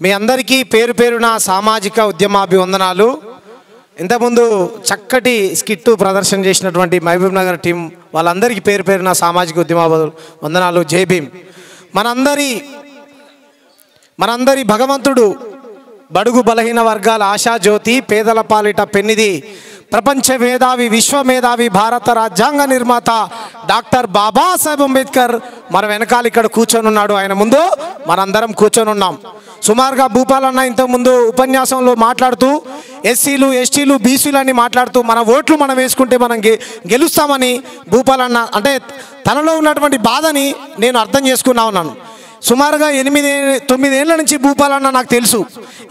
మీ అందరికీ పేరు పేరున సామాజిక ఉద్యమాభివందనాలు. ఇంతకుముందు చక్కటి స్కిట్ ప్రదర్శన చేసినటువంటి మహబూబ్ నగర్ టీం వాళ్ళందరికీ పేరు పేరున సామాజిక ఉద్యమాభివందనాలు. జై భీమ్. మనందరి భగవంతుడు బడుగు బలహీన వర్గాల ఆశాజ్యోతి, పేదల పాలిట పెన్నిది, ప్రపంచ మేధావి, విశ్వ మేధావి, భారత రాజ్యాంగ నిర్మాత డాక్టర్ బాబాసాహెబ్ అంబేద్కర్ మన వెనకాల ఇక్కడ కూర్చొని ఉన్నాడు. ఆయన ముందు మనందరం కూర్చొని ఉన్నాం. సుమారుగా భూపాలన్న ఇంతకుముందు ఉపన్యాసంలో మాట్లాడుతూ ఎస్సీలు, ఎస్టీలు, బీసీలు అని మాట్లాడుతూ మన ఓట్లు మనం వేసుకుంటే మనం గెలుస్తామని భూపాలన్న అంటే తనలో ఉన్నటువంటి బాధని నేను అర్థం చేసుకున్నా ఉన్నాను. సుమారుగా 8-9 ఏళ్ళ నుంచి భూపాలన్న నాకు తెలుసు.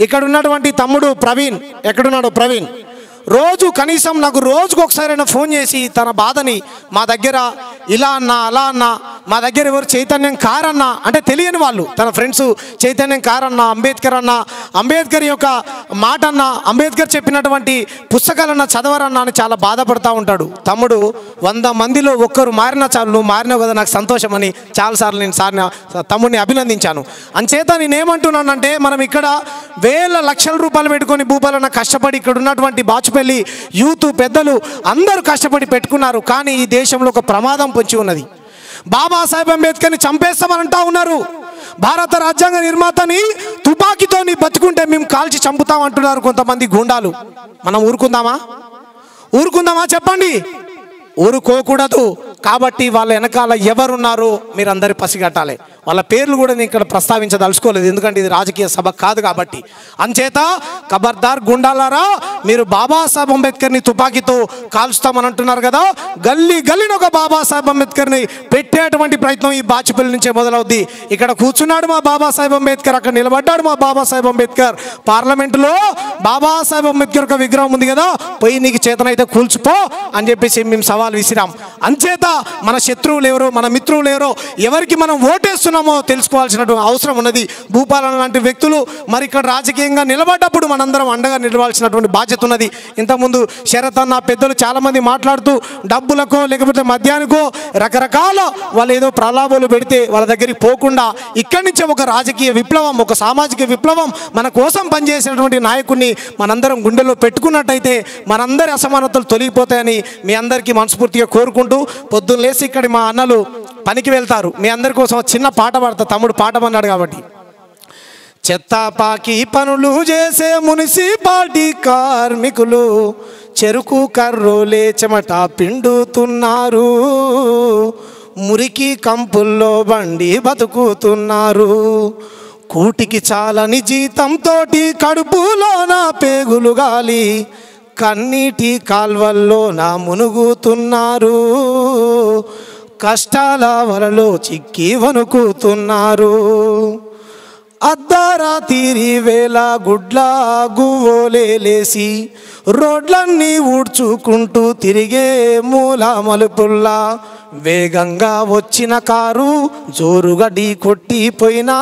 ఇక్కడ ఉన్నటువంటి తమ్ముడు ప్రవీణ్, ఎక్కడున్నాడు ప్రవీణ్, రోజు కనీసం నాకు రోజుకు ఒకసారైనా ఫోన్ చేసి తన బాధని మా దగ్గర ఇలా అన్నా అలా అన్నా, మా దగ్గర ఎవరు చైతన్యం కారన్నా అంటే తెలియని వాళ్ళు తన ఫ్రెండ్స్ చైతన్యం కారన్నా, అంబేద్కర్ అన్న, అంబేద్కర్ యొక్క మాట అన్న, అంబేద్కర్ చెప్పినటువంటి పుస్తకాలన్నా చదవరన్నా అని చాలా బాధపడుతూ ఉంటాడు. తమ్ముడు 100 మందిలో ఒక్కరు మారినా చాలు, నువ్వు మారినావు కదా నాకు సంతోషం అని చాలాసార్లు నేను తమ్ముడిని అభినందించాను. అంచేత నేనేమంటున్నానంటే మనం ఇక్కడ వేల లక్షల రూపాయలు పెట్టుకొని భూపాలన్న కష్టపడి ఇక్కడ ఉన్నటువంటి బాచుపల్లి యూత్ పెద్దలు అందరూ కష్టపడి పెట్టుకున్నారు. కానీ ఈ దేశంలో ఒక ప్రమాదం పొంచి ఉన్నది. బాబాసాహెబ్ అంబేద్కర్ని చంపేస్తామని అంటా ఉన్నారు. భారత రాజ్యాంగ నిర్మాతని తుపాకీతో బతుకుంటే మేము కాల్చి చంపుతాం అంటున్నారు కొంతమంది గూండాలు. మనం ఊరుకుందామా చెప్పండి? ఊరుకోకూడదు. కాబట్టి వాళ్ళ వెనకాల ఎవరున్నారో మీరు అందరి పసిగట్టాలి. వాళ్ళ పేర్లు కూడా నేను ఇక్కడ ప్రస్తావించదలుచుకోలేదు, ఎందుకంటే ఇది రాజకీయ సభ కాదు కాబట్టి. అంచేత ఖబర్దార్ గుండాలారా, మీరు బాబాసాహెబ్ అంబేద్కర్ని తుపాకీతో కాల్చుతామని అంటున్నారు కదా, గల్లీ గల్లీన ఒక బాబాసాహెబ్ అంబేద్కర్ని పెట్టేటువంటి ప్రయత్నం ఈ బాచుపల్లి నుంచే మొదలవుద్ది. ఇక్కడ కూర్చున్నాడు మా బాబాసాహెబ్ అంబేద్కర్, అక్కడ నిలబడ్డాడు మా బాబాసాహెబ్ అంబేద్కర్. పార్లమెంటులో బాబాసాహెబ్ అంబేద్కర్ ఒక విగ్రహం ఉంది కదా, పోయి నీకు చేతనైతే కూల్చుపో అని చెప్పేసి మేము సవాల్ విసిరాం. అంచేత మన శత్రువులు ఎవరో, మన మిత్రులు ఎవరో, ఎవరికి మనం ఓటేస్తున్నామో తెలుసుకోవాల్సినటువంటి అవసరం ఉన్నది. భూపాలన్న లాంటి వ్యక్తులు మరి ఇక్కడ రాజకీయంగా నిలబడ్డప్పుడు మనందరం అండగా నిలవాల్సినటువంటి బాధ్యత ఉన్నది. ఇంతకుముందు శరత్ అన్న పెద్దలు చాలామంది మాట్లాడుతూ డబ్బులకో లేకపోతే మద్యానికో రకరకాల వాళ్ళు ఏదో ప్రలాభాలు పెడితే వాళ్ళ దగ్గరికి పోకుండా ఇక్కడి నుంచే ఒక రాజకీయ విప్లవం, ఒక సామాజిక విప్లవం మన కోసం పనిచేసినటువంటి నాయకుడిని మనందరం గుండెల్లో పెట్టుకున్నట్టయితే మనందరి అసమానతలు తొలగిపోతాయని మీ అందరికీ మనస్ఫూర్తిగా కోరుకుంటూ, పొద్దున్న లేసి ఇక్కడ మా అన్నలు పనికి వెళ్తారు. మీ అందరి కోసం చిన్న పాట పాడతా, తమ్ముడు పాడమన్నాడు కాబట్టి. చెత్తాపాకి పనులు చేసే మున్సిపాలిటీ కార్మికులు చెరుకు కర్రోలే చెమట పిండుతున్నారు, మురికి కంపుల్లో బండి బతుకుతున్నారు, కూటికి చాలని జీతంతోటి కడుపులోన పేగులు గాలి కన్నీటి కాల్వల్లో నా మునుగుతున్నారు, కష్టాల వలలో చిక్కి వణుకుతున్నారు, అర్ధరాత్రి వేళ గుడ్ల గువ్వోలేసి రోడ్లన్నీ ఊడ్చుకుంటూ తిరిగే మూల మలుపుల్లా వేగంగా వచ్చిన కారు జోరుగా ఢీ కొట్టిపోయినా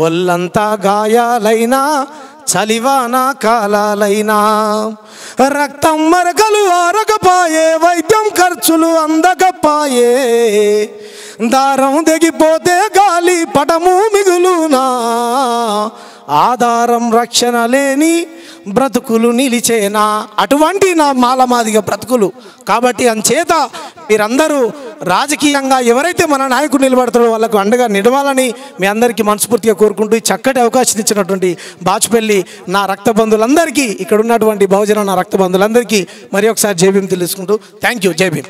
ఒళ్ళంతా గాయాలైనా చలివాన కాలాలైనా రక్తం మరకలు ఆరగపాయే, వైద్యం ఖర్చులు అందకపాయే, దారం తెగిపోతే గాలి పటము మిగులునా, ఆధారం రక్షణ లేని బ్రతుకులు నిలిచేనా, అటువంటి నా మాలమాదిగ బ్రతుకులు. కాబట్టి అంచేత మీరందరూ రాజకీయంగా ఎవరైతే మన నాయకుడు నిలబడతారో వాళ్ళకు అండగా నిలవాలని మీ అందరికీ మనస్ఫూర్తిగా కోరుకుంటూ, ఈ చక్కటి అవకాశం ఇచ్చినటువంటి బాచుపల్లి నా రక్త బంధువులందరికీ, ఇక్కడ ఉన్నటువంటి బహుజన నా రక్త బంధువులందరికీ మరి ఒకసారి జై భీమ్ తెలుసుకుంటూ థ్యాంక్ యూ. జై భీమ్.